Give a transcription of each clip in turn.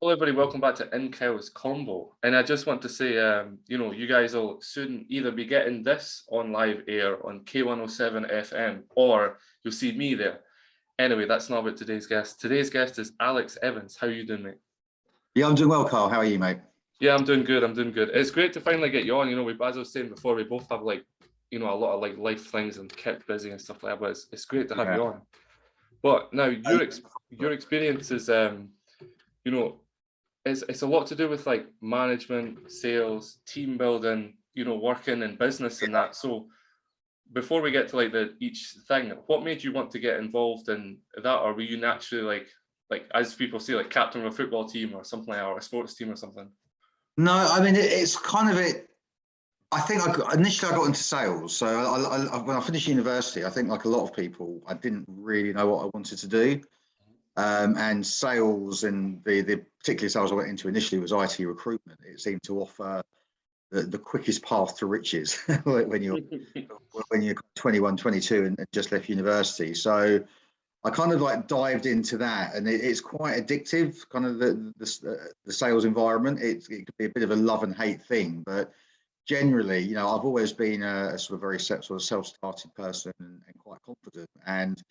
Hello, everybody. Welcome back to Inkylesconvo. And I just want to say, you guys will soon either be getting this on live air on K107 FM or you'll see me there. Anyway, that's not about today's guest. Today's guest is Alex Evans. How are you doing, mate? Yeah, I'm doing well, Carl. How are you, mate? Yeah, I'm doing good. I'm doing good. It's great to finally get you on. As I was saying before, we both have a lot of life things and kept busy and stuff like that. But it's great to have Yeah. you on. But now your experience is, you know, it's a lot to do with like management, sales, team building, working in business and that. So before we get to like the each thing, what made you want to get involved in that, or were you naturally like as people say, like captain of a football team or something like that, or a sports team or something? No, I mean it's kind of it. I think initially I got into sales. So when I finished university, I think like a lot of people, I didn't really know what I wanted to do. And sales and the particular sales I went into initially was IT recruitment. It seemed to offer the quickest path to riches when you're 21, 22 and just left university. So I kind of like dived into that, and it's quite addictive. Kind of the sales environment. It could be a bit of a love and hate thing, but generally, I've always been a sort of very sort of self-started person and quite confident. And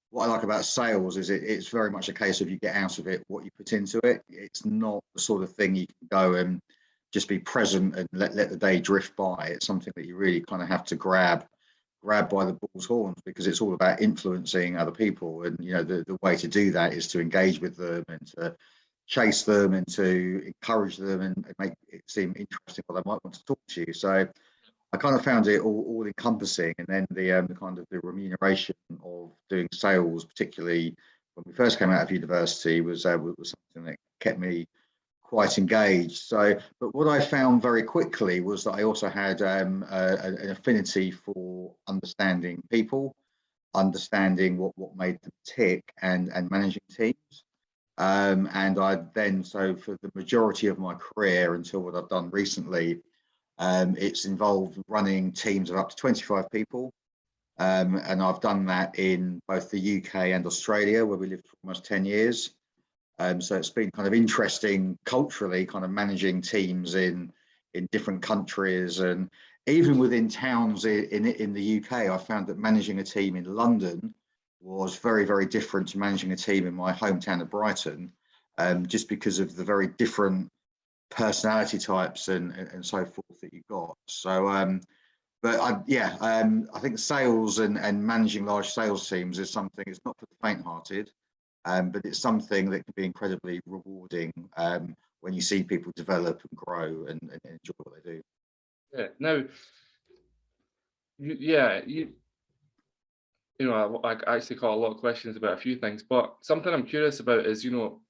what I like about sales is it's very much a case of you get out of it what you put into it. It's not the sort of thing you can go and just be present and let the day drift by. It's something that you really kind of have to grab by the bull's horns, because it's all about influencing other people. And the way to do that is to engage with them and to chase them and to encourage them and make it seem interesting what they might want to talk to you. So I kind of found it all encompassing. And then the kind of the remuneration of doing sales, particularly when we first came out of university, was something that kept me quite engaged. So, but what I found very quickly was that I also had an affinity for understanding people, understanding what made them tick, and managing teams. And I then, so for the majority of my career until what I've done recently, it's involved running teams of up to 25 people. And I've done that in both the UK and Australia, where we lived for almost 10 years. So it's been kind of interesting culturally, kind of managing teams in different countries, and even within towns in the UK. I found that managing a team in London was very, very different to managing a team in my hometown of Brighton, just because of the very different personality types and so forth that you got. So, I think sales and managing large sales teams is something. It's not for the faint-hearted. But it's something that can be incredibly rewarding when you see people develop and grow and enjoy what they do. Yeah. Now, yeah, I actually got a lot of questions about a few things, but something I'm curious about is,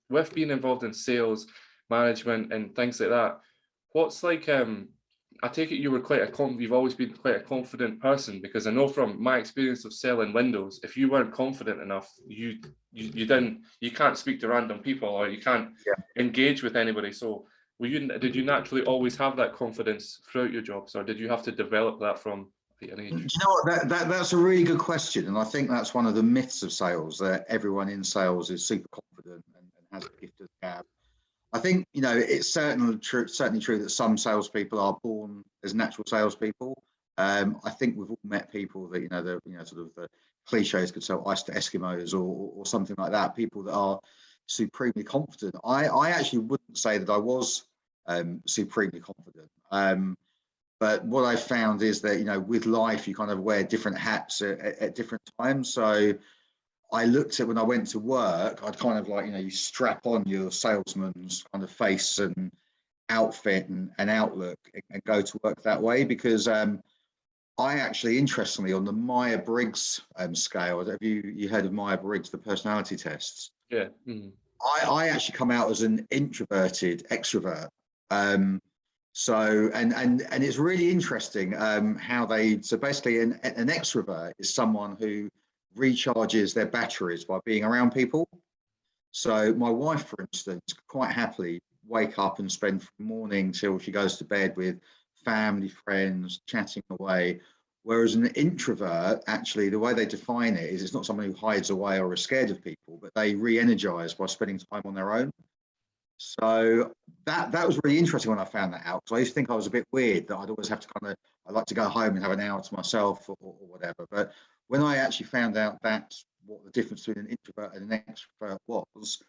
with being involved in sales, management, and things like that, what's like, I take it you've always been quite a confident person, because I know from my experience of selling windows, if you weren't confident enough, you can't speak to random people, or you can't engage with anybody. So did you naturally always have that confidence throughout your jobs, or did you have to develop that from an age? Do you know what? That's a really good question, and I think that's one of the myths of sales, that everyone in sales is super confident and has a gift of the gab. I think it's certainly true that some salespeople are born as natural salespeople. I think we've all met people that sort of the cliches could sell ice to Eskimos or something like that. People that are supremely confident. I actually wouldn't say that I was supremely confident. But what I found is that with life you kind of wear different hats at different times. So I looked at, when I went to work, I'd kind of like, you strap on your salesman's kind of face and outfit and outlook and go to work that way, because I actually, interestingly, on the Myers-Briggs scale, have you heard of Myers-Briggs, the personality tests? Yeah. Mm. I actually come out as an introverted extrovert. So it's really interesting how so basically an extrovert is someone who recharges their batteries by being around people. So my wife, for instance, quite happily wake up and spend from morning till she goes to bed with family, friends, chatting away. Whereas an introvert, actually, the way they define it is it's not someone who hides away or is scared of people, but they re-energize by spending time on their own. So that was really interesting when I found that out, because I used to think I was a bit weird, that I'd always have to I like to go home and have an hour to myself, or whatever. But when I actually found out that's what the difference between an introvert and an extrovert was,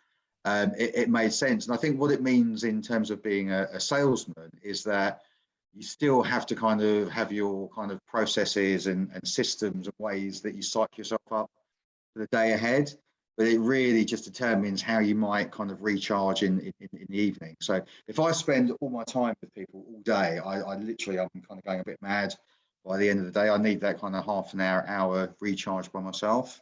it made sense. And I think what it means in terms of being a salesman is that you still have to kind of have your kind of processes and systems and ways that you psych yourself up for the day ahead, but it really just determines how you might kind of recharge in the evening. So if I spend all my time with people all day, I literally, I'm kind of going a bit mad by the end of the day. I need that kind of half an hour recharge by myself.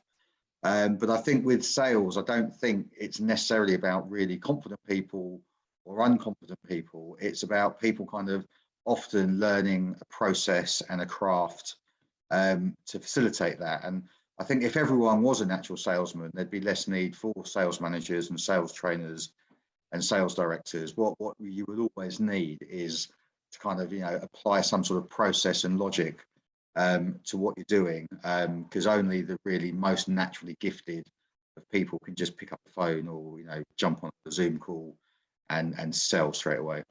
But I think with sales, I don't think it's necessarily about really confident people or unconfident people. It's about people kind of often learning a process and a craft to facilitate that. And I think if everyone was a natural salesman, there'd be less need for sales managers and sales trainers and sales directors. What you would always need is to kind of, apply some sort of process and logic to what you're doing, because only the really most naturally gifted of people can just pick up the phone or, jump on a Zoom call and sell straight away.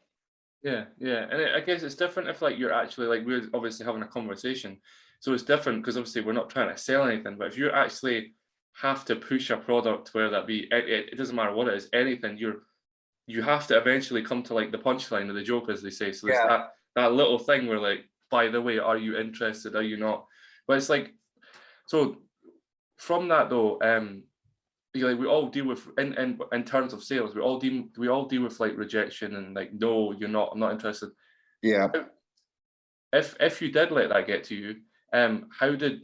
Yeah, yeah, and I guess it's different if like you're actually like we're obviously having a conversation, so it's different because obviously we're not trying to sell anything. But if you actually have to push a product, whether that be it doesn't matter what it is, anything, you have to eventually come to like the punchline of the joke, as they say. So there's that little thing where like, by the way, are you interested? Are you not? But it's like, so from that though, like we all deal with in terms of sales, we all deal with like rejection and like, no, you're not, I'm not interested. Yeah. If you did let that get to you,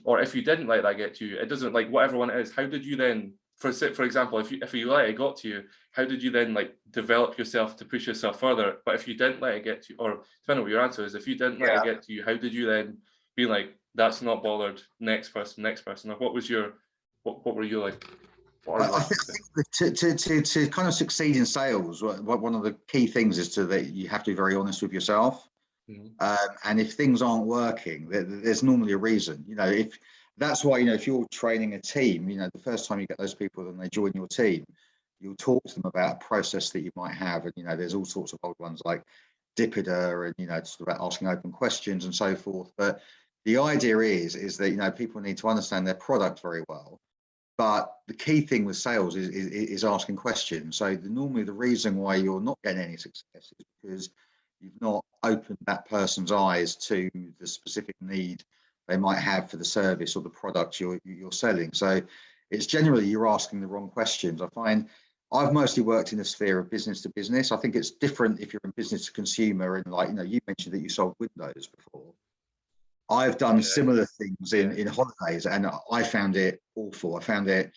or if you didn't let that get to you, it doesn't, like whatever one it is, how did you then, for example, if you let it got to you, how did you then like develop yourself to push yourself further? But if you didn't let it get to you, or depending on what your answer is, if you didn't let it get to you, how did you then be like, that's not bothered, next person, or what was your, what were you like? I think to kind of succeed in sales, one of the key things is that you have to be very honest with yourself. And if things aren't working, there's normally a reason. If that's why, if you're training a team, the first time you get those people and they join your team, you'll talk to them about a process that you might have. And, there's all sorts of old ones like Dipida and, it's about asking open questions and so forth. But the idea is that, people need to understand their product very well. But the key thing with sales is asking questions. So normally the reason why you're not getting any success is because you've not opened that person's eyes to the specific need they might have for the service or the product you're selling. So it's generally you're asking the wrong questions. I find I've mostly worked in the sphere of business to business. I think it's different if you're in business to consumer, and like, you mentioned that you sold windows before. I've done similar things in holidays, and I found it awful. I found it,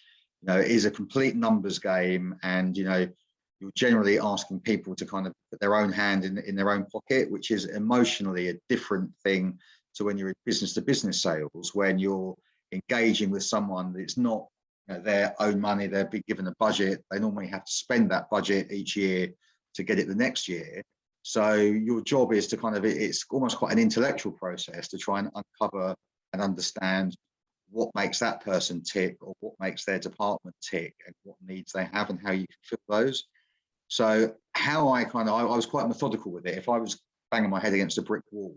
it is a complete numbers game, and you're generally asking people to kind of put their own hand in their own pocket, which is emotionally a different thing to when you're in business to business sales, when you're engaging with someone that's not their own money. They're being given a budget. They normally have to spend that budget each year to get it the next year. So your job is to kind of, it's almost quite an intellectual process to try and uncover and understand what makes that person tick, or what makes their department tick, and what needs they have and how you can fill those. So how I was quite methodical with it. If I was banging my head against a brick wall,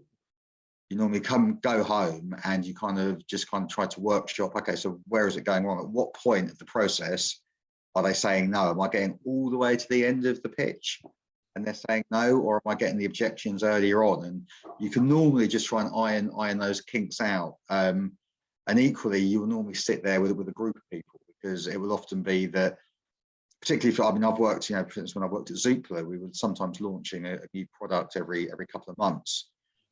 you normally go home and you kind of try to workshop, okay, so where is it going wrong? At what point of the process are they saying no? Am I getting all the way to the end of the pitch and they're saying no, or am I getting the objections earlier on? And you can normally just try and iron those kinks out. And equally, you will normally sit there with a group of people, because it will often be that, particularly for, I've worked, for instance, when I worked at Zoopla, we were sometimes launching a new product every couple of months.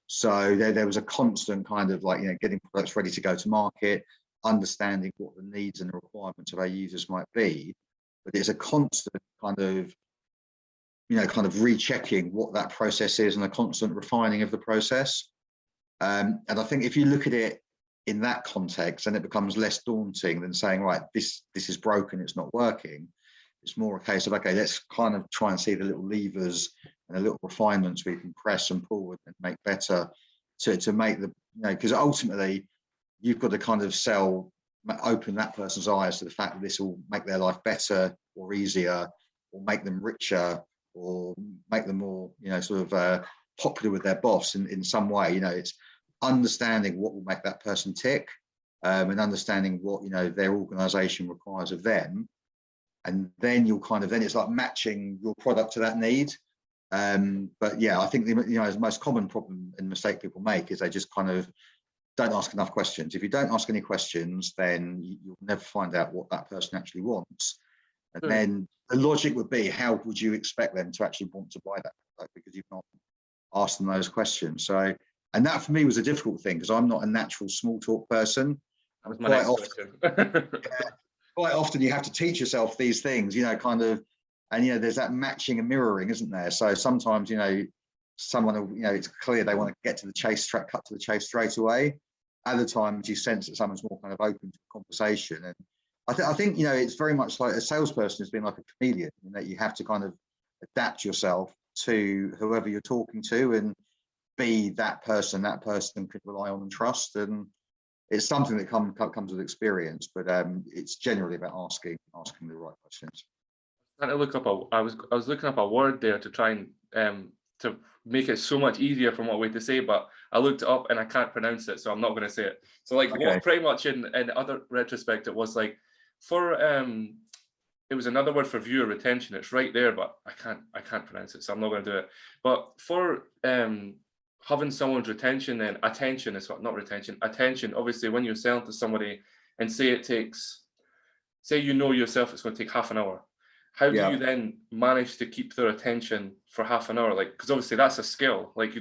So there was a constant kind of like, getting products ready to go to market, understanding what the needs and the requirements of our users might be. But it's a constant kind of rechecking what that process is, and a constant refining of the process. And I think if you look at it in that context, then it becomes less daunting than saying, right, this is broken, it's not working. It's more a case of, okay, let's kind of try and see the little levers and the little refinements we can press and pull and make better to make the, because ultimately you've got to kind of open that person's eyes to the fact that this will make their life better or easier, or make them richer, or make them more, sort of popular with their boss in some way. It's understanding what will make that person tick, and understanding what, their organization requires of them. And then then it's like matching your product to that need. But yeah, I think the most common problem and mistake people make is they just kind of don't ask enough questions. If you don't ask any questions, then you'll never find out what that person actually wants. And then the logic would be, how would you expect them to actually want to buy that product, because you've not asked them those questions? So, and that for me was a difficult thing, because I'm not a natural small talk person. That was my next question. Quite often you have to teach yourself these things, kind of, and there's that matching and mirroring, isn't there? So sometimes someone, it's clear they want to get to the chase, cut to the chase straight away. Other times you sense that someone's more kind of open to conversation. And I think it's very much like a salesperson has been like a chameleon, that you have to kind of adapt yourself to whoever you're talking to and be that person can rely on and trust. And it's something that comes with experience, but it's generally about asking the right questions. Trying to look up I was looking up a word there to try and to make it so much easier from what way to say, but I looked it up and I can't pronounce it, so I'm not going to say it. So like, okay. What pretty much in other retrospect, it was like for it was another word for viewer retention. It's right there, but I can't pronounce it, so I'm not going to do it. But for having someone's retention and attention is what, not retention, attention. Obviously, when you're selling to somebody and say yourself it's going to take half an hour. How do you then manage to keep their attention for half an hour? Like, because obviously that's a skill. Like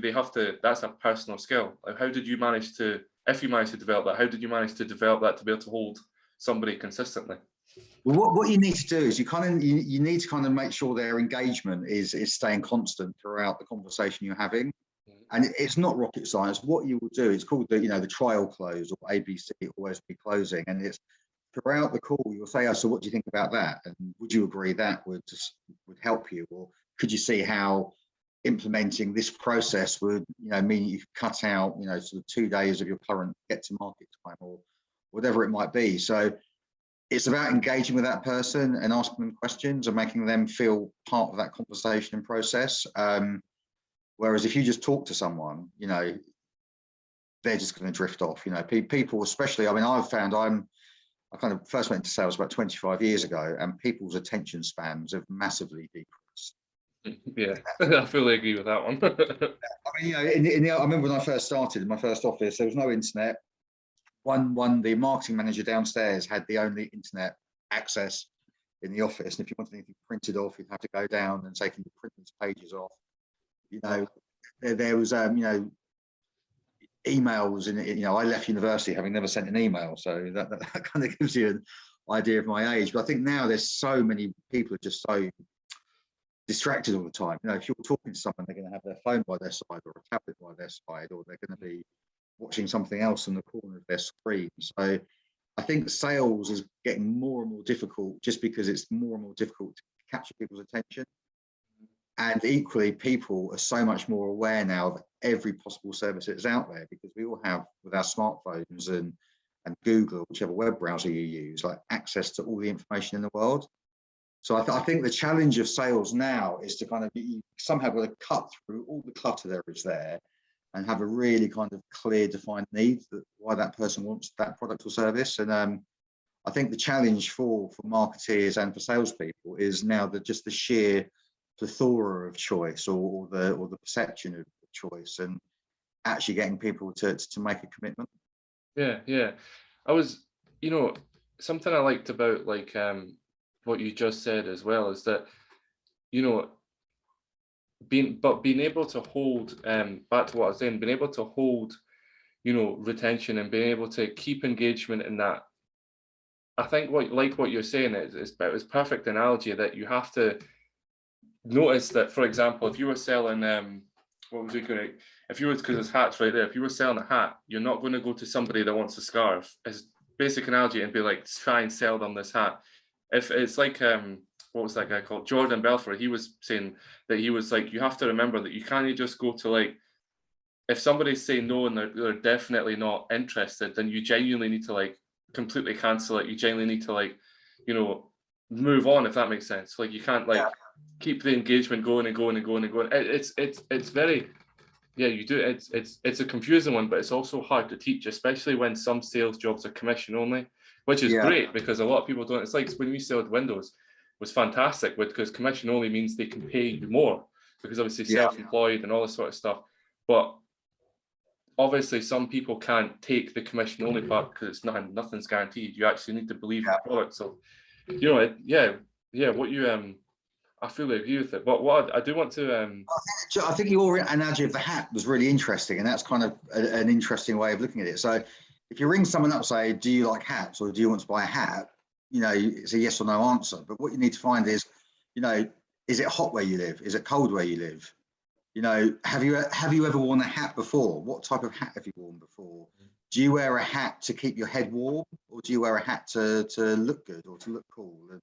that's a personal skill. Like, how did you manage to, if you managed to develop that, how did you manage to develop that to be able to hold somebody consistently? Well, what you need to do is you need to kind of make sure their engagement is staying constant throughout the conversation you're having. And it's not rocket science. What you will do, it's called the trial close, or ABC, always be closing. And it's throughout the call, you'll say, oh, so what do you think about that? And would you agree that would help you? Or could you see how implementing this process would, mean you could cut out, sort of 2 days of your current get to market time, or whatever it might be. So it's about engaging with that person and asking them questions and making them feel part of that conversation and process. Whereas if you just talk to someone, they're just going to drift off. People, especially, I've found I kind of first went into sales about 25 years ago, and people's attention spans have massively decreased. Yeah, I fully agree with that one. I remember when I first started in my first office, there was no internet. The marketing manager downstairs had the only internet access in the office, and if you wanted anything printed off, you'd have to go down and take the printers pages off. There was emails, and I left university having never sent an email, so that kind of gives you an idea of my age. But I think now there's so many people are just so distracted all the time. If you're talking to someone, they're going to have their phone by their side, or a tablet by their side, or they're going to be watching something else in the corner of their screen. So I think sales is getting more and more difficult, just because it's more and more difficult to capture people's attention. And equally, people are so much more aware now of every possible service that's out there, because we all have, with our smartphones and Google, whichever web browser you use, like access to all the information in the world. So I think the challenge of sales now is to kind of somehow got to cut through all the clutter there is there, and have a really kind of clear, defined need that why that person wants that product or service. And I think the challenge for marketeers and for salespeople is now that just the sheer plethora of choice, or the perception of choice, and actually getting people to make a commitment. Yeah. I was, something I liked about what you just said as well is that, being able to hold, back to what I was saying, being able to hold, retention, and being able to keep engagement in that. I think what you're saying is perfect analogy, that you have to notice that, for example, if you were selling because his hat's right there, if you were selling a hat, you're not going to go to somebody that wants a scarf, as basic analogy, and be like, try and sell them this hat. If it's like what was that guy called, Jordan Belfort, he was saying that he was like, you have to remember that you can't just go to, like, if somebody's saying no and they're definitely not interested, then you genuinely need to like completely cancel it. You genuinely need to like move on, if that makes sense. Like, you can't like keep the engagement going and going and going and going. It's very, yeah, you do. It's a confusing one, but it's also hard to teach, especially when some sales jobs are commission only, which is Yeah. great because a lot of people don't. It's like when we sold windows, was fantastic because commission only means they can pay you more because obviously Yeah. self-employed and all this sort of stuff. But obviously some people can't take the commission only part because it's nothing's guaranteed. You actually need to believe in the product. So, you know, yeah, what you I fully agree with it. But what I do want to I think your analogy of the hat was really interesting, and that's kind of an interesting way of looking at it. So if you ring someone up, say, do you like hats or do you want to buy a hat? You know, it's a yes or no answer. But what you need to find is, you know, is it hot where you live? Is it cold where you live? You know, have you ever worn a hat before? What type of hat have you worn before? Do you wear a hat to keep your head warm, or do you wear a hat to look good or to look cool? And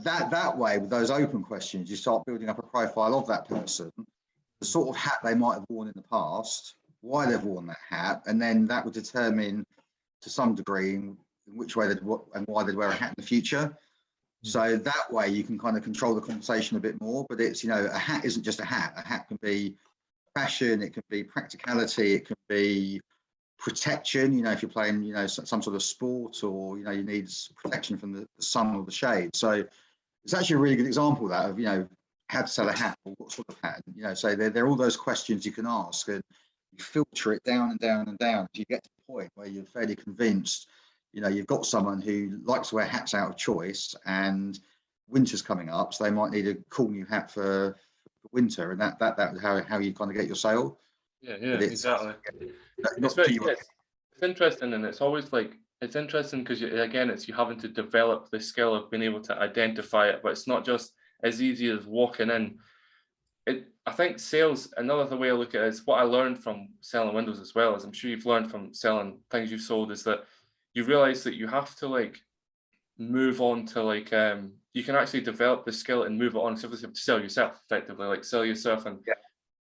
that way, with those open questions, you start building up a profile of that person, the sort of hat they might have worn in the past, why they've worn that hat, and then that would determine to some degree in which way and why they'd wear a hat in the future. So that way you can kind of control the conversation a bit more. But it's, you know, a hat isn't just a hat. A hat can be fashion, it can be practicality, it can be protection, you know, if you're playing, you know, some sort of sport, or, you know, you need protection from the sun or the shade. So it's actually a really good example of that, of, you know, how to sell a hat or what sort of hat, you know. So there are all those questions you can ask, and you filter it down and down and down until you get to the point where you're fairly convinced, you know, you've got someone who likes to wear hats out of choice, and winter's coming up, so they might need a cool new hat for winter, and that's how you kind of get your sale. yeah, exactly. It's interesting, and it's always like, it's interesting because again, it's you having to develop the skill of being able to identify it, but it's not just as easy as walking in. I think sales, another way I look at it is what I learned from selling windows as well, as I'm sure you've learned from selling things you've sold, is that you realize that you have to like move on to like you can actually develop the skill and move it on. So you have to sell yourself effectively, like sell yourself, and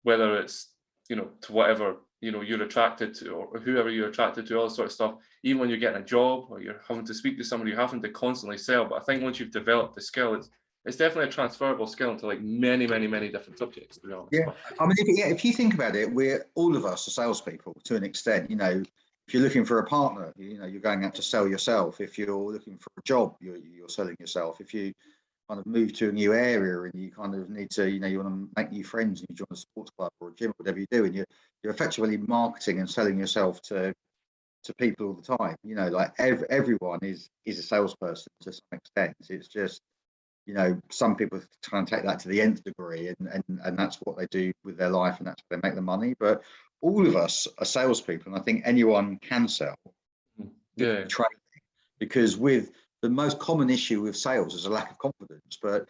whether it's, you know, to whatever, you know, you're attracted to, or whoever you're attracted to, all that sort of stuff. Even when you're getting a job or you're having to speak to somebody, you're having to constantly sell. But I think once you've developed the skill, it's definitely a transferable skill into like many different subjects, to be honest. Yeah, I mean, if you think about it, we're all of us are salespeople to an extent. You know, if you're looking for a partner, you know, you're going out to sell yourself. If you're looking for a job, you're selling yourself. If you kind of move to a new area and you kind of need to, you know, you want to make new friends and you join a sports club or a gym or whatever you do, and you're effectively marketing and selling yourself to people all the time. You know, like everyone is a salesperson to some extent. It's just, you know, some people try and take that to the nth degree, and that's what they do with their life, and that's where they make the money. But all of us are salespeople, and I think anyone can sell. Yeah. Training, because with the most common issue with sales is a lack of confidence. But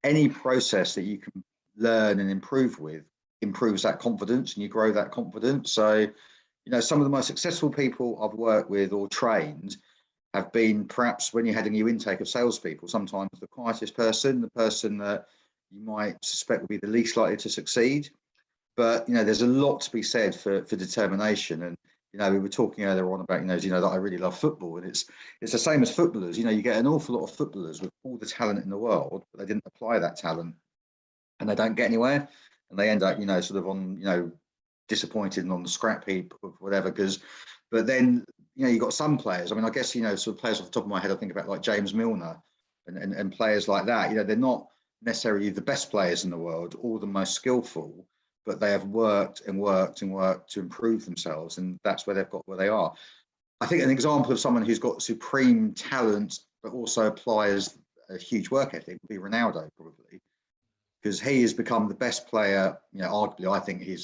any process that you can learn and improve with improves that confidence, and you grow that confidence. So, you know, some of the most successful people I've worked with or trained have been, perhaps when you had a new intake of salespeople, sometimes the quietest person, the person that you might suspect would be the least likely to succeed. But, you know, there's a lot to be said for determination. And, you know, we were talking earlier on about, you know, that I really love football, and it's the same as footballers. You know, you get an awful lot of footballers with all the talent in the world, but they didn't apply that talent, and they don't get anywhere, and they end up, you know, sort of on, you know, disappointed and on the scrap heap or whatever. But then, you know, you've got some players. I mean, I guess, you know, sort of players off the top of my head, I think about like James Milner and players like that. You know, they're not necessarily the best players in the world or the most skillful, but they have worked and worked and worked to improve themselves, and that's where they've got where they are. I think an example of someone who's got supreme talent but also applies a huge work ethic would be Ronaldo, probably, because he has become the best player. You know, arguably, I think Diego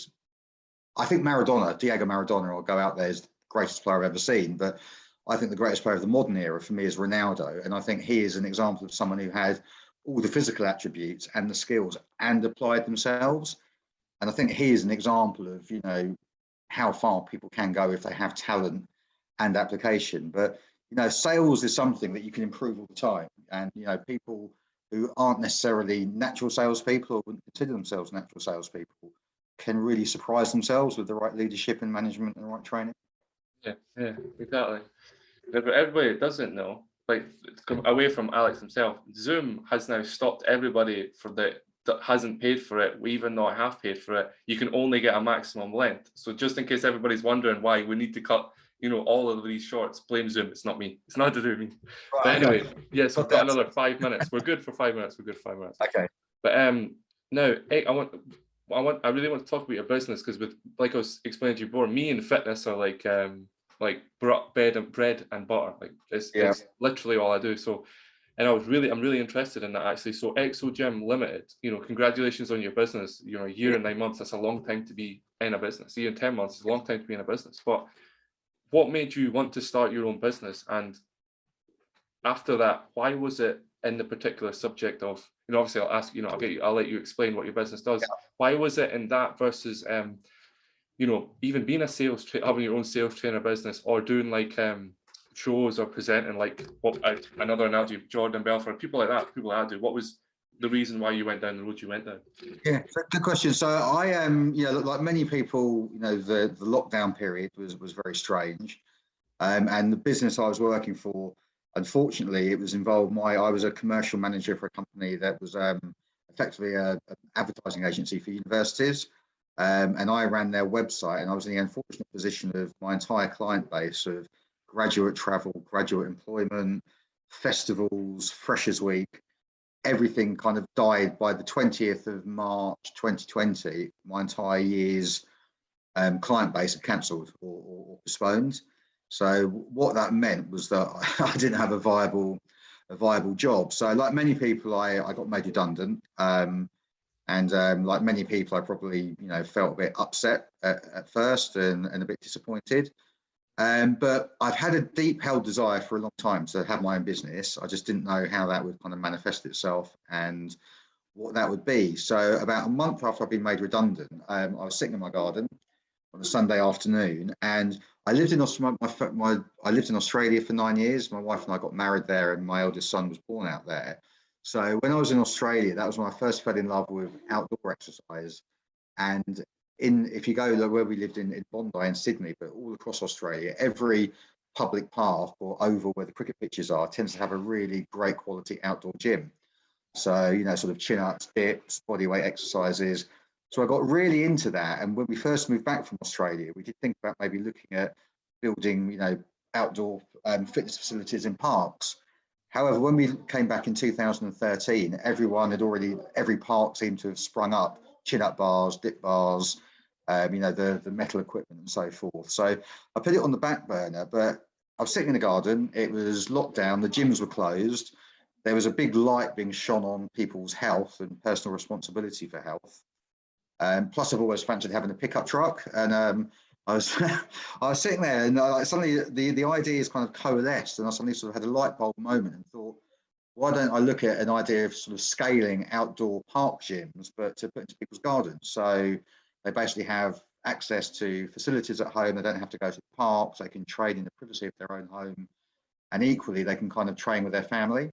Maradona, I'll go out there, is the greatest player I've ever seen. But I think the greatest player of the modern era for me is Ronaldo. And I think he is an example of someone who had all the physical attributes and the skills and applied themselves. And I think he is an example of, you know, how far people can go if they have talent and application. But, you know, sales is something that you can improve all the time. And, you know, people who aren't necessarily natural salespeople or wouldn't consider themselves natural salespeople can really surprise themselves with the right leadership and management and the right training. Yeah, exactly. But everybody that doesn't know, like away from Alex himself, Zoom has now stopped everybody that hasn't paid for it, even though I have paid for it. You can only get a maximum length. So just in case everybody's wondering why we need to cut, all of these shorts, blame Zoom. It's not me. It's not to do with me. Right, But anyway, okay. yes, we've got another 5 minutes. We're good for 5 minutes. We're good for 5 minutes. Okay. But now I really want to talk about your business, because with, like I was explaining to you before, me and fitness are like bread and butter. Like it's literally all I do. So, and I'm really interested in that, actually. So Exo Gym Limited, congratulations on your business. A year and 9 months, that's a long time to be in a business. A year and 10 months is a long time to be in a business. But what made you want to start your own business? And after that, why was it in the particular subject of, obviously I'll ask, I'll let you explain what your business does. Why was it in that versus even being having your own sales trainer business, or doing like shows or presenting, like another analogy, Jordan Belfort, people like that do? What was the reason why you went down the road you went down? Yeah, good question. So I am, like many people, the lockdown period was very strange. And the business I was working for, unfortunately, it was involved. I was a commercial manager for a company that was effectively an advertising agency for universities. And I ran their website, and I was in the unfortunate position of my entire client base of graduate travel, graduate employment, festivals, Freshers Week, everything kind of died by the 20th of March 2020. My entire year's client base had cancelled or postponed. So what that meant was that I didn't have a viable job. So like many people, I got made redundant. And like many people, I probably felt a bit upset at first and a bit disappointed. But I've had a deep held desire for a long time to have my own business. I just didn't know how that would kind of manifest itself and what that would be. So about a month after I've been made redundant, I was sitting in my garden on a Sunday afternoon, and I lived in Australia for 9 years. My wife and I got married there, and my eldest son was born out there. So when I was in Australia, that was when I first fell in love with outdoor exercise. And if you go where we lived in Bondi in Sydney, but all across Australia, every public park or oval where the cricket pitches are tends to have a really great quality outdoor gym. So, sort of chin-ups, dips, bodyweight exercises. So I got really into that. And when we first moved back from Australia, we did think about maybe looking at building, outdoor fitness facilities in parks. However, when we came back in 2013, every park seemed to have sprung up chin-up bars, dip bars, the metal equipment and so forth. So I put it on the back burner, but I was sitting in the garden. It was lockdown. The gyms were closed. There was a big light being shone on people's health and personal responsibility for health. Plus, I've always fancied having a pickup truck, and I was I was sitting there, and suddenly the ideas kind of coalesced, and I suddenly sort of had a light bulb moment and thought, why don't I look at an idea of sort of scaling outdoor park gyms, but to put into people's gardens? So they basically have access to facilities at home. They don't have to go to the parks. They can train in the privacy of their own home, and equally they can kind of train with their family.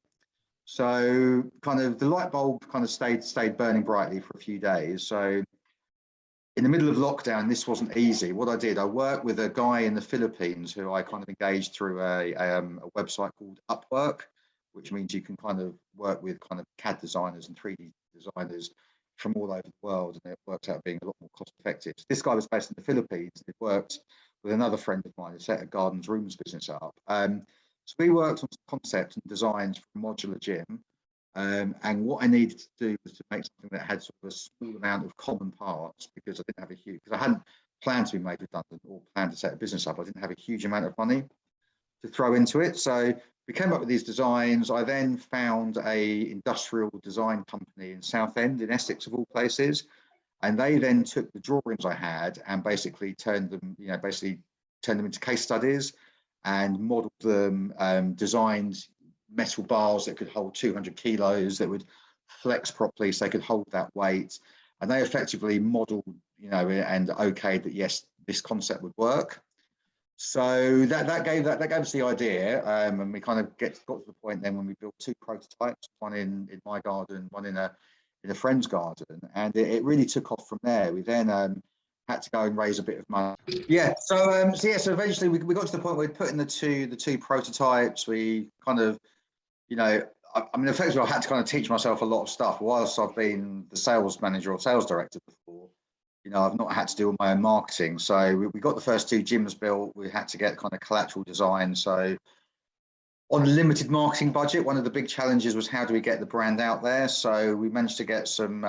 So kind of the light bulb kind of stayed burning brightly for a few days. So in the middle of lockdown, this wasn't easy. What I did, I worked with a guy in the Philippines who I kind of engaged through a website called Upwork, which means you can kind of work with kind of CAD designers and 3D designers from all over the world, and it worked out being a lot more cost effective. This guy was based in the Philippines. He worked with another friend of mine who set a gardens rooms business up. So we worked on concepts and designs for a modular gym. And what I needed to do was to make something that had sort of a small amount of common parts, because I hadn't planned to be made redundant or planned to set a business up. I didn't have a huge amount of money to throw into it. So we came up with these designs. I then found a industrial design company in Southend in Essex, of all places. And they then took the drawings I had and basically turned them into case studies and modeled them, designed metal bars that could hold 200 kilos that would flex properly so they could hold that weight. And they effectively modeled, and okayed that, yes, this concept would work. So that gave us the idea, and we kind of got to the point then when we built 2 prototypes, one in my garden, one in a friend's garden, and it really took off from there. We then had to go and raise a bit of money. Yeah, so so eventually we got to the point where we'd put in the two prototypes. We kind of, I mean, effectively, I had to kind of teach myself a lot of stuff. Whilst I've been the sales manager or sales director before, I've not had to do all my own marketing. So we got the first 2 gyms built. We had to get kind of collateral design. So on a limited marketing budget, one of the big challenges was how do we get the brand out there? So we managed to get some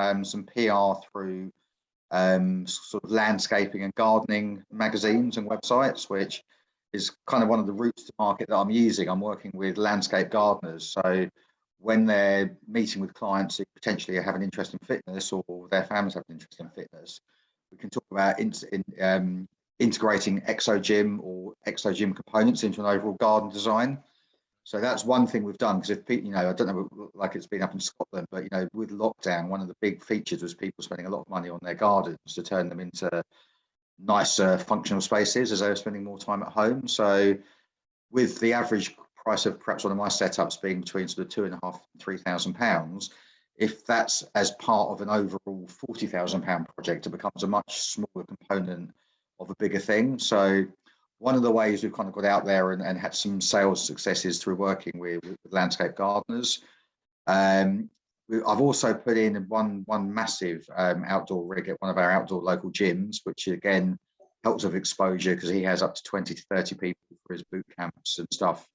PR through sort of landscaping and gardening magazines and websites, which is kind of one of the routes to market that I'm using. I'm working with landscape gardeners. So when they're meeting with clients who potentially have an interest in fitness or their families have an interest in fitness, we can talk about integrating exogym or exogym components into an overall garden design. So that's one thing we've done, because if people, I don't know, like it's been up in Scotland, but with lockdown, one of the big features was people spending a lot of money on their gardens to turn them into nicer functional spaces as they were spending more time at home. So with the average price of perhaps one of my setups being between sort of £2,500 and £3,000, if that's as part of an overall £40,000 project, it becomes a much smaller component of a bigger thing. So one of the ways we've kind of got out there and had some sales successes through working with landscape gardeners. I've also put in one massive outdoor rig at one of our outdoor local gyms, which again helps with exposure, because he has up to 20 to 30 people for his boot camps and stuff,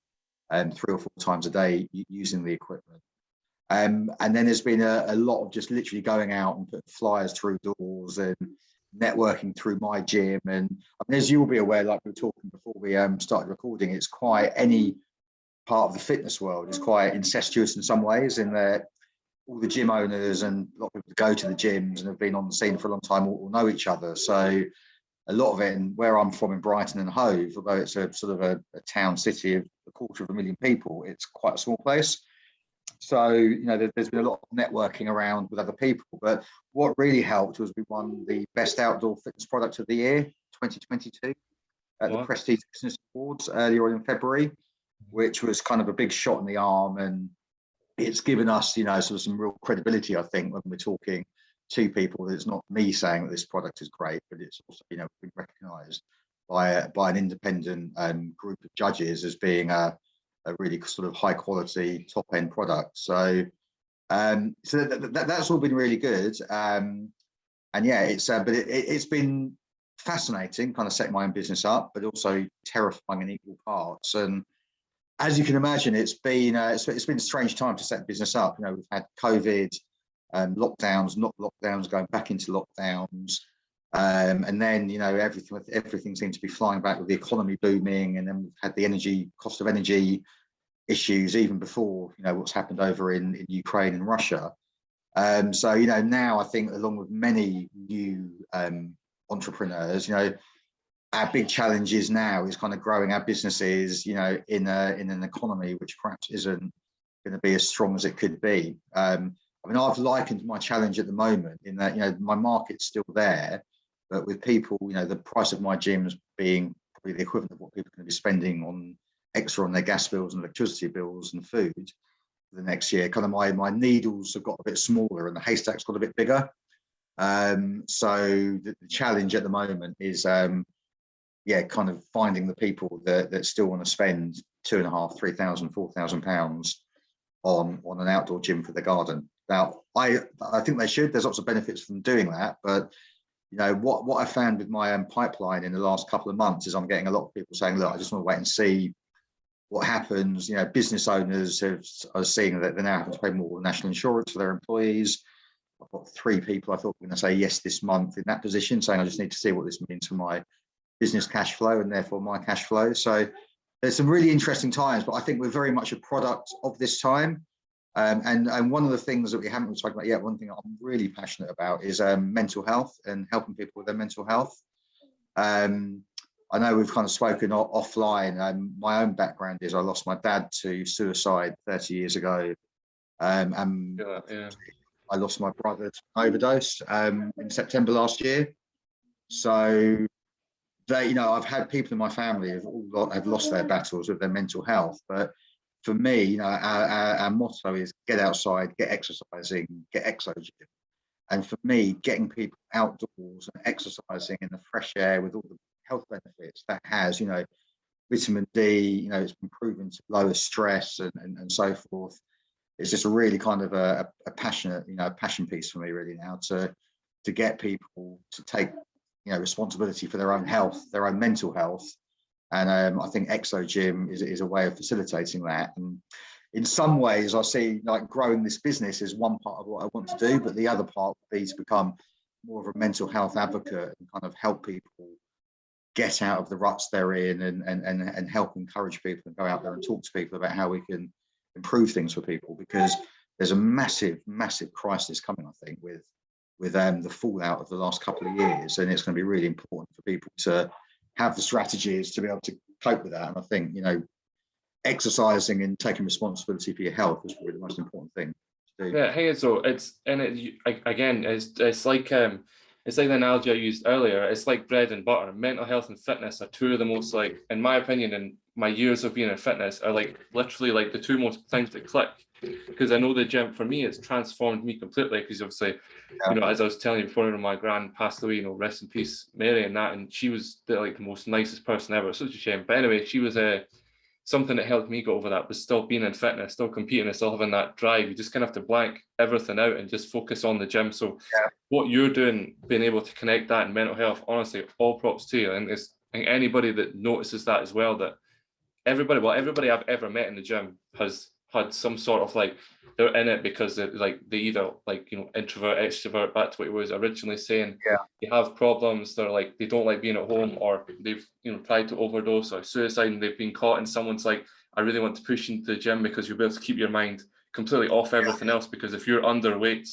3 or 4 times a day using the equipment. And then there's been a lot of just literally going out and putting flyers through doors and networking through my gym. And I mean, as you'll be aware, like we were talking before we started recording, it's quite, any part of the fitness world is quite incestuous in some ways, in that all the gym owners and a lot of people go to the gyms and have been on the scene for a long time all know each other. So a lot of it, and where I'm from in Brighton and Hove, although it's a sort of a town city of 250,000 people, it's quite a small place. So, there's been a lot of networking around with other people. But what really helped was we won the Best Outdoor Fitness Product of the Year 2022 at the Prestige Business Awards earlier on in February, which was kind of a big shot in the arm. And it's given us, sort of some real credibility, I think, when we're talking to people. It's not me saying that this product is great, but it's also, been recognised by an independent group of judges as being a really sort of high quality, top end product. So, that's all been really good. And yeah, it's been fascinating, kind of setting my own business up, but also terrifying in equal parts. And as you can imagine, it's been a strange time to set the business up. We've had COVID, lockdowns, not lockdowns, going back into lockdowns. And then, everything seemed to be flying back with the economy booming. And then we've had the cost of energy issues even before, what's happened over in Ukraine and Russia. So, now I think, along with many new entrepreneurs, our big challenge is now is kind of growing our businesses, in an economy which perhaps isn't going to be as strong as it could be. I mean, I've likened my challenge at the moment in that, my market's still there, but with people, the price of my gyms being probably the equivalent of what people are going to be spending on extra on their gas bills and electricity bills and food for the next year, kind of my needles have got a bit smaller and the haystack's got a bit bigger. So the challenge at the moment is, kind of finding the people that still want to spend £2,500, £3,000, £4,000 on an outdoor gym for the garden. Now, I think they should. There's lots of benefits from doing that, but what I found with my pipeline in the last couple of months is I'm getting a lot of people saying, look, I just want to wait and see what happens. Business owners are seeing that they're now having to pay more national insurance for their employees. I've got 3 people I thought were going to say yes this month in that position, saying I just need to see what this means for my business cash flow and therefore my cash flow. So there's some really interesting times, but I think we're very much a product of this time. And one of the things that we haven't talked about yet, one thing I'm really passionate about is mental health and helping people with their mental health. I know we've kind of spoken offline. My own background is I lost my dad to suicide 30 years ago. And I lost my brother to an overdose in September last year. So I've had people in my family have lost their battles with their mental health. But for me, our motto is get outside, get exercising, get exogym. And for me, getting people outdoors and exercising in the fresh air with all the health benefits that has, vitamin D, it's been proven to lower stress and so forth. It's just a really kind of a passionate, passion piece for me really now to get people to take, responsibility for their own health, their own mental health. And I think Exo Gym is a way of facilitating that. And in some ways, I see like growing this business is one part of what I want to do, but the other part would be to become more of a mental health advocate and kind of help people get out of the ruts they're in and help encourage people and go out there and talk to people about how we can improve things for people, because there's a massive crisis coming, I think, with the fallout of the last couple of years, and it's going to be really important for people to have the strategies to be able to cope with that. And I think exercising and taking responsibility for your health is probably the most important thing to do. Yeah, I think it's so. Again, it's like the analogy I used earlier. It's like bread and butter. Mental health and fitness are two of the most, like, in my opinion, in my years of being in fitness, are like literally like the two most things that click. Because I know the gym for me, it's transformed me completely. Because obviously, as I was telling you before, my gran passed away. Rest in peace, Mary, and she was the most nicest person ever. Such a shame. But anyway, she was something that helped me get over that was still being in fitness, still competing, and still having that drive. You just kind of have to blank everything out and just focus on the gym. So what you're doing, being able to connect that in mental health, honestly, all props to you. And I think anybody that notices that as well, that everybody I've ever met in the gym has had some sort of they're in it because they either introvert, extrovert, back to what he was originally saying. They have problems, they don't like being at home, or they've tried to overdose or suicide, and they've been caught, and someone's like, I really want to push you into the gym because you'll be able to keep your mind completely off everything else, because if you're underweight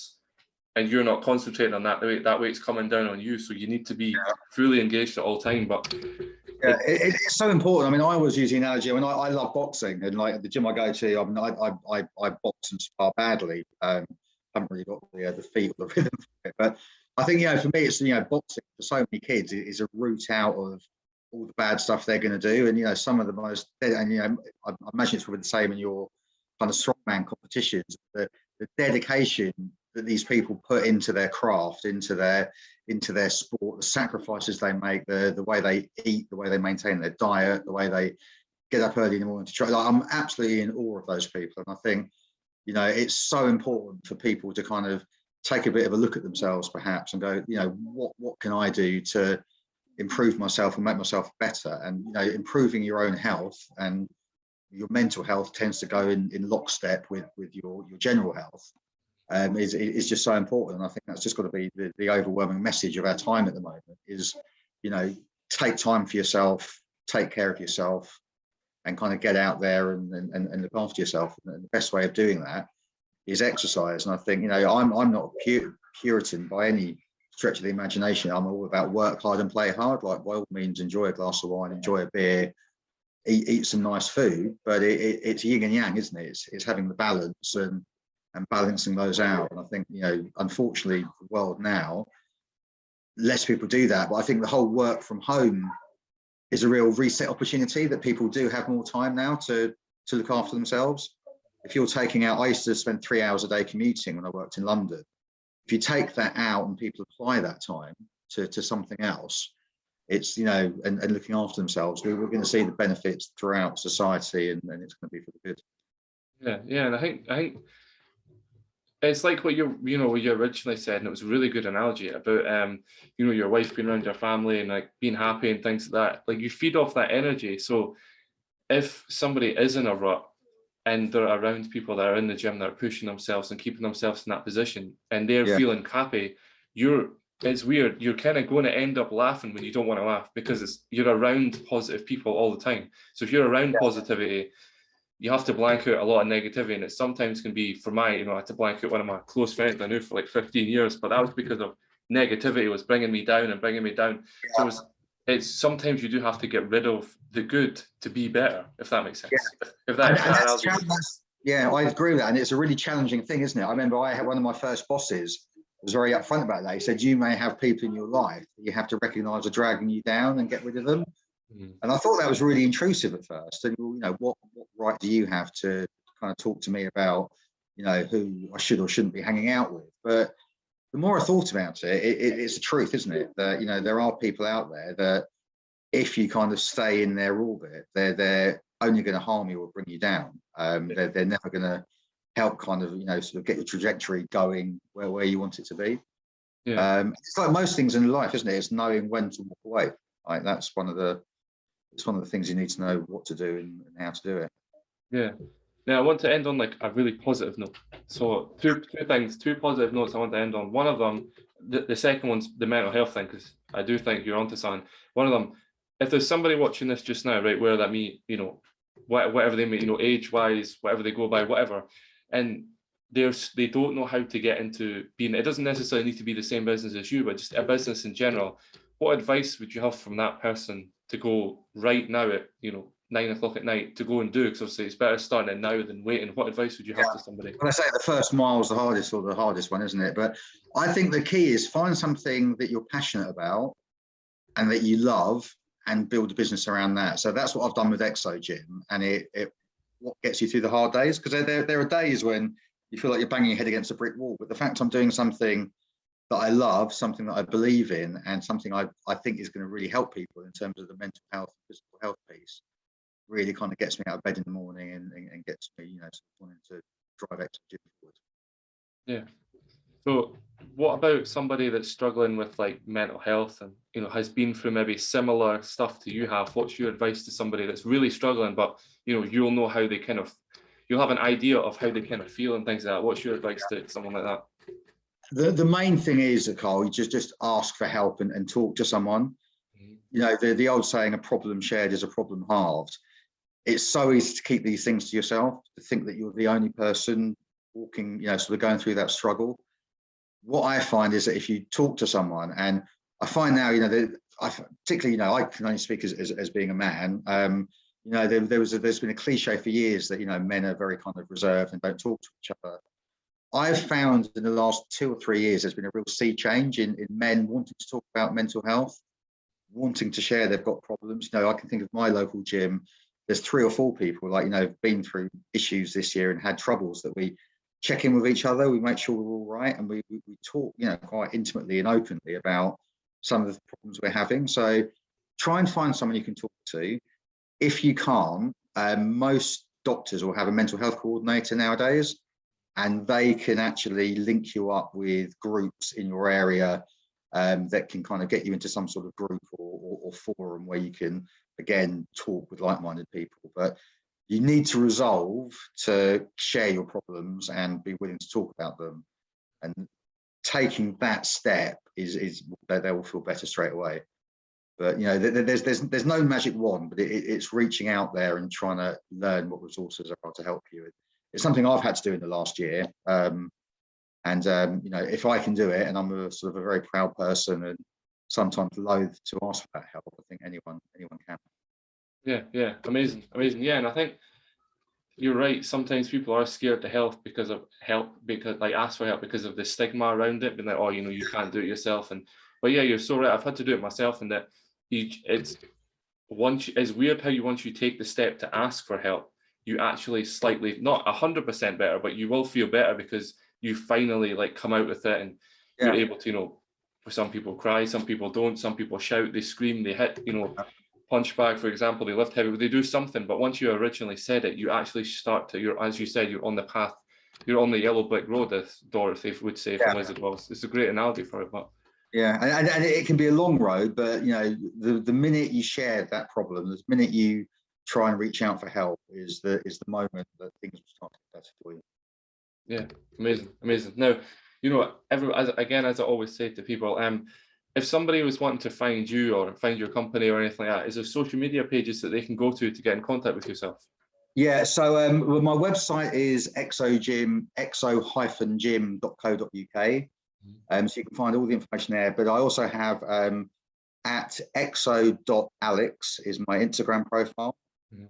and you're not concentrating on that weight's coming down on you, so you need to be fully engaged at all time. But it's so important. I mean, I always use the analogy. I mean, I love boxing, and like the gym I go to, I box and spar badly. Haven't really got the feet or the rhythm for it. But I think for me, it's boxing for so many kids is a route out of all the bad stuff they're going to do, and some of the most, and I imagine it's probably the same in your kind of strongman competitions. The dedication that these people put into their craft, into their sport, the sacrifices they make, the way they eat, the way they maintain their diet, the way they get up early in the morning to train. I'm absolutely in awe of those people. And I think, it's so important for people to kind of take a bit of a look at themselves perhaps and go, what can I do to improve myself and make myself better? And, improving your own health and your mental health tends to go in lockstep with your general health. Is just so important. And I think that's just got to be the overwhelming message of our time at the moment is, take time for yourself, take care of yourself, and kind of get out there and look after yourself. And the best way of doing that is exercise. And I think, I'm not a Puritan by any stretch of the imagination. I'm all about work hard and play hard. Like, by all means, enjoy a glass of wine, enjoy a beer, eat some nice food. But it's yin and yang, isn't it? It's having the balance and balancing those out. And I think, unfortunately, the world now, less people do that. But I think the whole work from home is a real reset opportunity, that people do have more time now to look after themselves. If you're taking out, I used to spend 3 hours a day commuting when I worked in London. If you take that out and people apply that time to something else, it's, and looking after themselves, we're going to see the benefits throughout society, and it's going to be for the good. Yeah. And I think it's like what what you originally said, and it was a really good analogy about your wife being around your family and being happy and things like that. You feed off that energy. So if somebody is in a rut and they're around people that are in the gym that are pushing themselves and keeping themselves in that position, and they're feeling happy, it's weird. You're kind of going to end up laughing when you don't want to laugh, because you're around positive people all the time. So if you're around positivity, you have to blank out a lot of negativity, and it sometimes can be, for I had to blank out one of my close friends I knew for 15 years, but that was because of negativity was bringing me down. So it's sometimes you do have to get rid of the good to be better, if that makes sense. Yeah, I agree with that, and it's a really challenging thing, isn't it? I remember I had one of my first bosses was very upfront about that. He said, you may have people in your life that you have to recognize are dragging you down and get rid of them. And I thought that was really intrusive at first. And what right do you have to kind of talk to me about, who I should or shouldn't be hanging out with? But the more I thought about it, it's the truth, isn't it? That, you know, there are people out there that if you kind of stay in their orbit, they're only going to harm you or bring you down. They're never going to help kind of, you know, sort of get your trajectory going where you want it to be. Yeah. It's like most things in life, isn't it? It's knowing when to walk away. Like that's it's one of the things you need to know what to do and how to do it. Yeah. Now I want to end on like a really positive note. So two things, two positive notes I want to end on. One of them, the second one's the mental health thing, because I do think you're onto something. One of them, if there's somebody watching this just now, right, where that me, you know, whatever they may, you know, age-wise, whatever they go by, whatever, and they don't know how to get into being, it doesn't necessarily need to be the same business as you, but just a business in general. What advice would you have from that person to go right now at, you know, 9 o'clock at night to go and do? Because obviously it's better starting it now than waiting. What advice would you have to somebody? When I say the first mile is the hardest one, isn't it? But I think the key is find something that you're passionate about and that you love and build a business around that. So that's what I've done with Exo Gym, and it what gets you through the hard days, because there are days when you feel like you're banging your head against a brick wall. But the fact I'm doing something that I love, something that I believe in, and something I think is going to really help people in terms of the mental health, physical health piece, really kind of gets me out of bed in the morning and gets me, you know, wanting to drive Exo Gym forward. Yeah. So what about somebody that's struggling with like mental health and, you know, has been through maybe similar stuff to you have? What's your advice to somebody that's really struggling, but, you know, you'll know how they kind of, you'll have an idea of how they kind of feel and things like that. What's your advice to someone like that? The main thing is, Carl, you just ask for help and talk to someone. You know, the old saying, a problem shared is a problem halved. It's so easy to keep these things to yourself, to think that you're the only person walking, you know, sort of going through that struggle. What I find is that if you talk to someone, and I find now, you know, that particularly, you know, I can only speak as being a man. You know, there's been a cliche for years that, you know, men are very kind of reserved and don't talk to each other. I've found in the last 2 or 3 years, there's been a real sea change in men wanting to talk about mental health, wanting to share they've got problems. You know, I can think of my local gym. There's 3 or 4 people, like, you know, been through issues this year and had troubles, that we check in with each other. We make sure we're all right, and we talk, you know, quite intimately and openly about some of the problems we're having. So try and find someone you can talk to. If you can't, most doctors will have a mental health coordinator nowadays, and they can actually link you up with groups in your area that can kind of get you into some sort of group or forum where you can, again, talk with like-minded people. But you need to resolve to share your problems and be willing to talk about them. And taking that step is they will feel better straight away. But, you know, there's no magic wand, but it's reaching out there and trying to learn what resources are to help you. It's something I've had to do in the last year. You know, if I can do it, and I'm a sort of a very proud person and sometimes loath to ask for that help, I think anyone can. Yeah, amazing. Yeah, and I think you're right. Sometimes people are scared to help because like ask for help because of the stigma around it, being like, oh, you know, you can't do it yourself. But yeah, you're so right. I've had to do it myself, and that it's weird how once you take the step to ask for help, you actually slightly, not 100% better, but you will feel better because you finally like come out with it, and you're able to, you know, for some people cry, some people don't, some people shout, they scream, they hit, you know, punch bag, for example, they lift heavy, they do something. But once you originally said it, you actually start to, as you said, you're on the path, you're on the yellow brick road, as Dorothy would say from Wizard World. It's a great analogy for it. But yeah, and it can be a long road, but, you know, the minute you share that problem, the minute you try and reach out for help is the moment that things will start to get better for you. Yeah, amazing. Now, you know, as I always say to people, if somebody was wanting to find you or find your company or anything like that, is there social media pages that they can go to get in contact with yourself? Yeah, so well, my website is exo-gym.co.uk. So you can find all the information there. But I also have at exo.alex is my Instagram profile.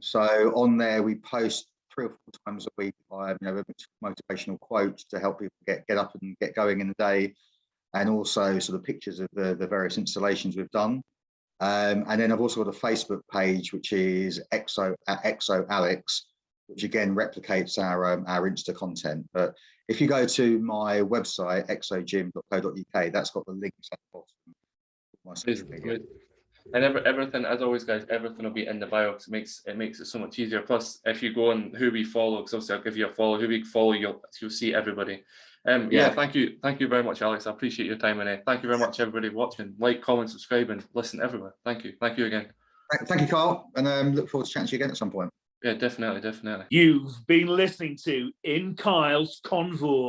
So on there we post 3 or 4 times a week, you know, motivational quotes to help people get up and get going in the day, and also sort of pictures of the various installations we've done. And then I've also got a Facebook page, which is exo@exoalex, which again replicates our Insta content. But if you go to my website, exogym.co.uk, that's got the links at the bottom of my social media. And everything, as always, guys, everything will be in the bio because it makes it so much easier. Plus, if you go on who we follow, because obviously I'll give you a follow, who we follow, you'll see everybody. Yeah, thank you very much, Alex. I appreciate your time, and thank you very much, everybody watching. Like, comment, subscribe, and listen everywhere. Thank you again. Thank you, Carl, and look forward to chatting to you again at some point. Yeah, definitely. You've been listening to Inkylesconvo.